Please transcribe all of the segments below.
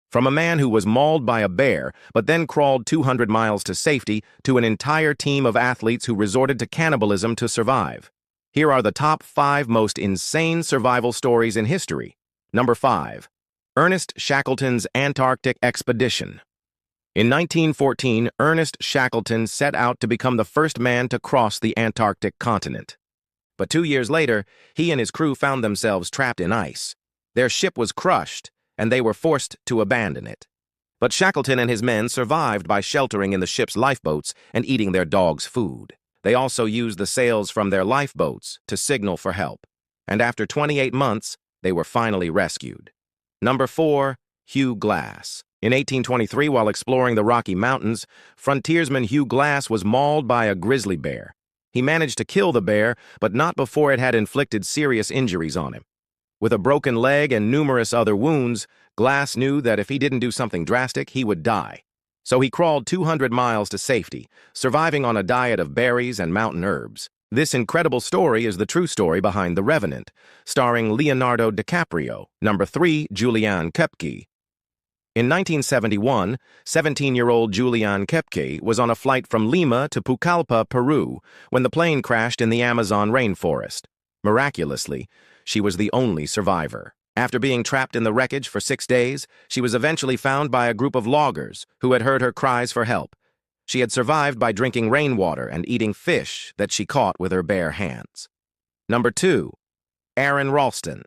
From a man who was mauled by a bear, but then crawled 200 miles to safety, to an entire team of athletes who resorted to cannibalism to survive. Here are the top 5 most insane survival stories in history. Number 5. Ernest Shackleton's Antarctic Expedition. In 1914, Ernest Shackleton set out to become the first man to cross the Antarctic continent. But 2 years later, he and his crew found themselves trapped in ice. Their ship was crushed, and they were forced to abandon it. But Shackleton and his men survived by sheltering in the ship's lifeboats and eating their dogs' food. They also used the sails from their lifeboats to signal for help. And after 28 months, they were finally rescued. Number 4. Hugh Glass. In 1823, while exploring the Rocky Mountains, frontiersman Hugh Glass was mauled by a grizzly bear. He managed to kill the bear, but not before it had inflicted serious injuries on him. With a broken leg and numerous other wounds, Glass knew that if he didn't do something drastic, he would die. So he crawled 200 miles to safety, surviving on a diet of berries and mountain herbs. This incredible story is the true story behind The Revenant, starring Leonardo DiCaprio. Number 3. Julianne Kepki. In 1971, 17-year-old Julianne Kepki was on a flight from Lima to Pucallpa, Peru, when the plane crashed in the Amazon rainforest. Miraculously, she was the only survivor. After being trapped in the wreckage for 6 days, she was eventually found by a group of loggers who had heard her cries for help. She had survived by drinking rainwater and eating fish that she caught with her bare hands. Number 2. Rston.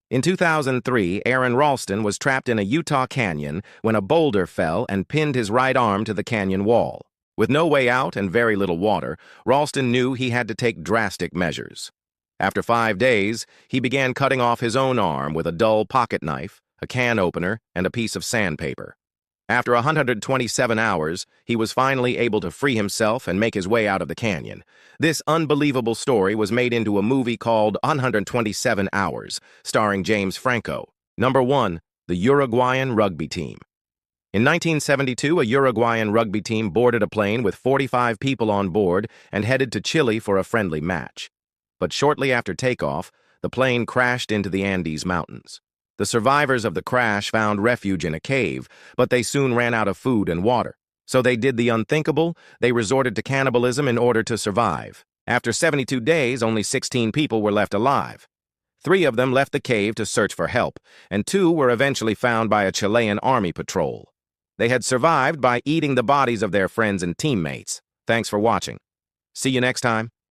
In 2003, Rston was trapped in a Utah canyon when a boulder fell and pinned his right arm to the canyon wall. With no way out and very little water, Ralston knew he had to take drastic measures. After 5 days, he began cutting off his own arm with a dull pocket knife, a can opener, and a piece of sandpaper. After 127 hours, he was finally able to free himself and make his way out of the canyon. This unbelievable story was made into a movie called 127 Hours, starring James Franco. Number 1. The Uruguayan Rugby Team. In 1972, a Uruguayan rugby team boarded a plane with 45 people on board and headed to Chile for a friendly match. But shortly after takeoff, the plane crashed into the Andes Mountains. The survivors of the crash found refuge in a cave, but they soon ran out of food and water. So they did the unthinkable. They resorted to cannibalism in order to survive. After 72 days, only 16 people were left alive. 3 of them left the cave to search for help, and 2 were eventually found by a Chilean army patrol. They had survived by eating the bodies of their friends and teammates. Thanks for watching. See you next time.